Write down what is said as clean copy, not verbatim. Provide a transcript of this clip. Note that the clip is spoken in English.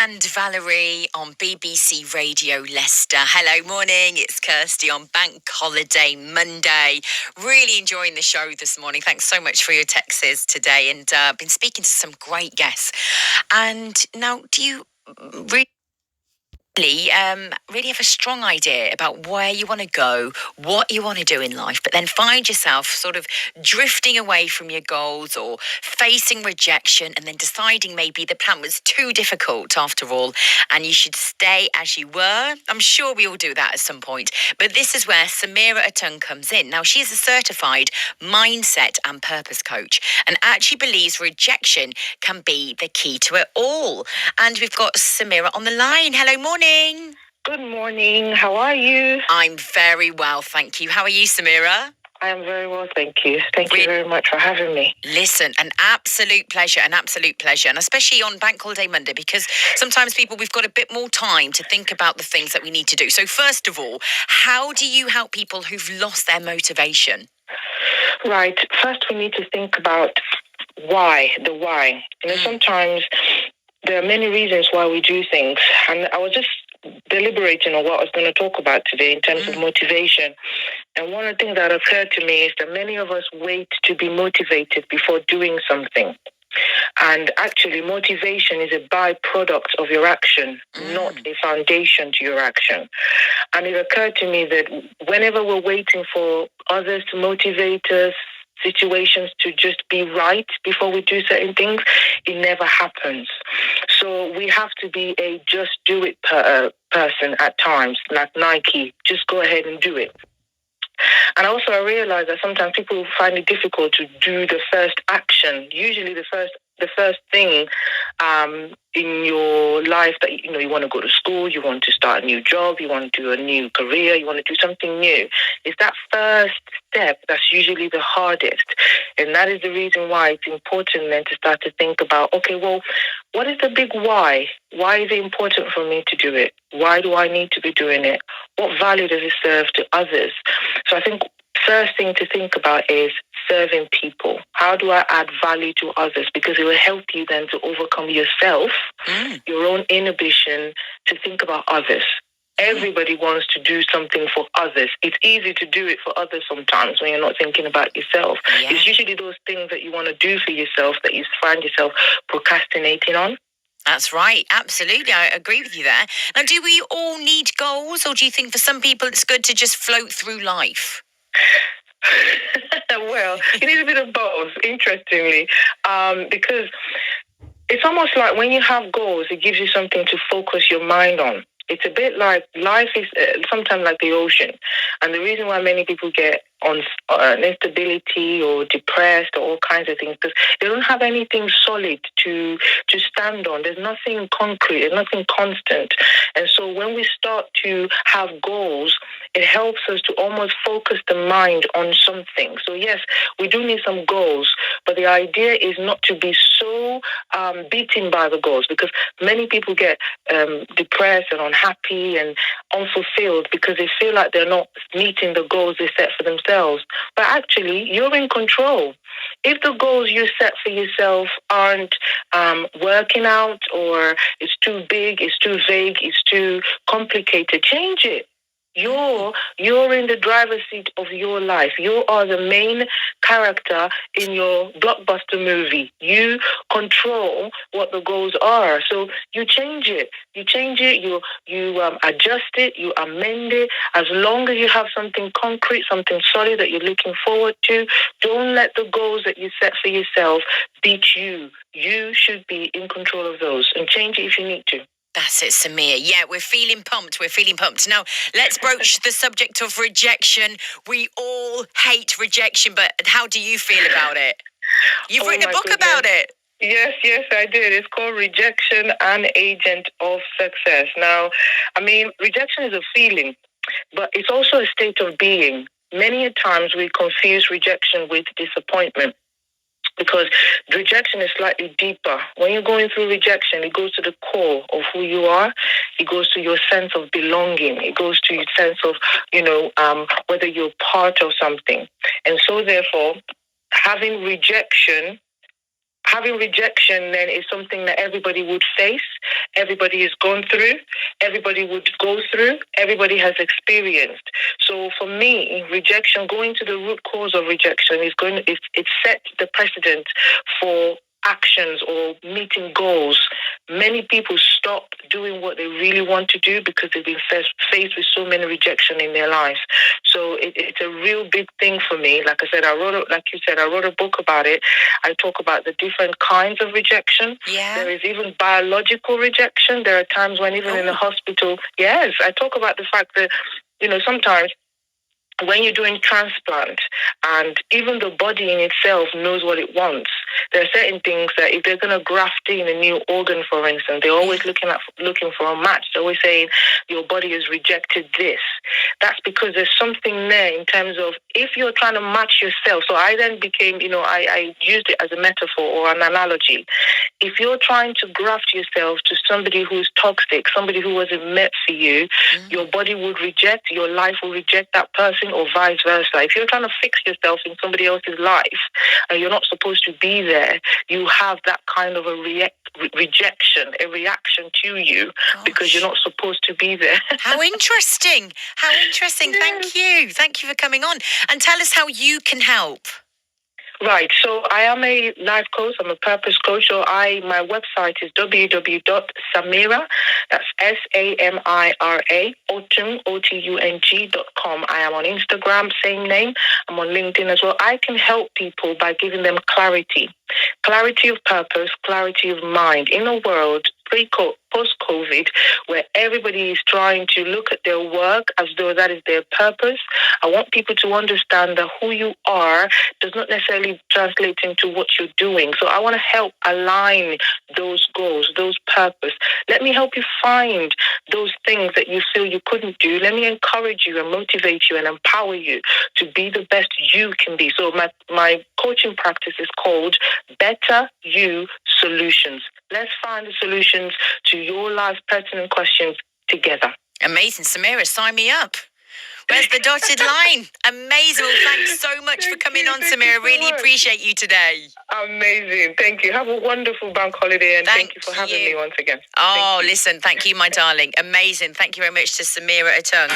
and Valerie on BBC Radio Leicester. Hello, morning. It's Kirsty on Bank Holiday Monday. Really enjoying the show this morning. Thanks so much for your texts today, and been speaking to some great guests. And now, do you really have a strong idea about where you want to go, what you want to do in life, but then find yourself sort of drifting away from your goals or facing rejection and then deciding maybe the plan was too difficult after all and you should stay as you were? I'm sure we all do that at some point, but this is where Samira Atun comes in. Now, she is a certified mindset and purpose coach and actually believes rejection can be the key to it all. And we've got Samira on the line. Hello, morning. Good morning. How are you? I'm very well, thank you. How are you, Samira? I am very well, thank you. Thank you very much for having me. Listen, an absolute pleasure. And especially on Bank Holiday Monday, because sometimes we've got a bit more time to think about the things that we need to do. So first of all, how do you help people who've lost their motivation? Right. First, we need to think about the why. Sometimes there are many reasons why we do things. And I was just deliberating on what I was going to talk about today in terms of motivation. And one of the things that occurred to me is that many of us wait to be motivated before doing something. And actually, motivation is a byproduct of your action, not a foundation to your action. And it occurred to me that whenever we're waiting for others to motivate us, situations to just be right before we do certain things, it never happens. So we have to be a just do it person at times, like Nike, just go ahead and do it. And also I realize that sometimes people find it difficult to do the first action. Usually the first thing in your life that, you want to go to school, you want to start a new job, you want to do a new career, you want to do something new. It's that first step that's usually the hardest. And that is the reason why it's important then to start to think about, okay, well, what is the big why? Why is it important for me to do it? Why do I need to be doing it? What value does it serve to others? So I think first thing to think about is serving people. How do I add value to others? Because it will help you then to overcome yourself, your own inhibition to think about others. Everybody wants to do something for others. It's easy to do it for others sometimes when you're not thinking about yourself. Yeah. It's usually those things that you want to do for yourself that you find yourself procrastinating on. That's right. Absolutely. I agree with you there. Now, do we all need goals, or do you think for some people it's good to just float through life? Well, it is a bit of both, interestingly, because it's almost like when you have goals, it gives you something to focus your mind on. It's a bit like life is sometimes like the ocean. And the reason why many people get on instability or depressed or all kinds of things, because they don't have anything solid to stand on. There's nothing concrete, there's nothing constant. And so when we start to have goals, it helps us to almost focus the mind on something. So yes, we do need some goals, but the idea is not to be so beaten by the goals, because many people get depressed and unhappy and unfulfilled because they feel like they're not meeting the goals they set for themselves. But actually, you're in control. If the goals you set for yourself aren't working out, or it's too big, it's too vague, it's too complicated, change it. You're in the driver's seat of your life. You are the main character in your blockbuster movie. You control what the goals are. So you change it. You adjust it, you amend it. As long as you have something concrete, something solid that you're looking forward to, don't let the goals that you set for yourself beat you. You should be in control of those, and change it if you need to. That's it, Samir. Yeah, we're feeling pumped. Now, let's broach the subject of rejection. We all hate rejection, but how do you feel about it? You've written a book about it. Yes, I did. It's called Rejection, an Agent of Success. Now, rejection is a feeling, but it's also a state of being. Many times we confuse rejection with disappointment, because rejection is slightly deeper. When you're going through rejection, it goes to the core of who you are. It goes to your sense of belonging. It goes to your sense of, whether you're part of something. And so therefore, having rejection having rejection then is something that everybody would face, everybody has gone through, everybody would go through, everybody has experienced. So for me, rejection, going to the root cause of rejection it sets the precedent for actions or meeting goals. Many people stop doing what they really want to do because they've been faced with so many rejection in their lives. So it's a real big thing for me. Like I said, I wrote a book about it. I talk about the different kinds of rejection. Yeah. There is even biological rejection. There are times when even in the hospital, yes, I talk about the fact that, sometimes when you're doing transplant and even the body in itself knows what it wants, there are certain things that if they're going to graft in a new organ, for instance, they're always looking for a match. They're always saying your body has rejected this. That's because there's something there in terms of if you're trying to match yourself. So I then became, I used it as a metaphor or an analogy. If you're trying to graft yourself to somebody who's toxic, somebody who wasn't meant for you, your body would reject, your life will reject that person, or vice versa. If you're trying to fix yourself in somebody else's life and you're not supposed to be there, you have that kind of a rejection, a reaction to you because you're not supposed to be there. How interesting. How interesting. Yes. Thank you for coming on. And tell us how you can help. Right. So I am a life coach. I'm a purpose coach. So my website is www.samira, that's SAMIRA, otung.com. I am on Instagram, same name. I'm on LinkedIn as well. I can help people by giving them clarity of purpose, clarity of mind in a world post-COVID, where everybody is trying to look at their work as though that is their purpose. I want people to understand that who you are does not necessarily translate into what you're doing. So I want to help align those goals, those purpose. Let me help you find those things that you feel you couldn't do. Let me encourage you and motivate you and empower you to be the best you can be. So my coaching practice is called Better You Solutions. Let's find the solutions to your life pertinent questions together. Amazing. Samira, sign me up. Where's the dotted line? Amazing. Well, thanks so much for coming on, Samira. Really appreciate you today. Amazing. Thank you. Have a wonderful bank holiday and thank you for having me once again. Oh, listen, thank you, my darling. Amazing. Thank you very much to Samira Otung.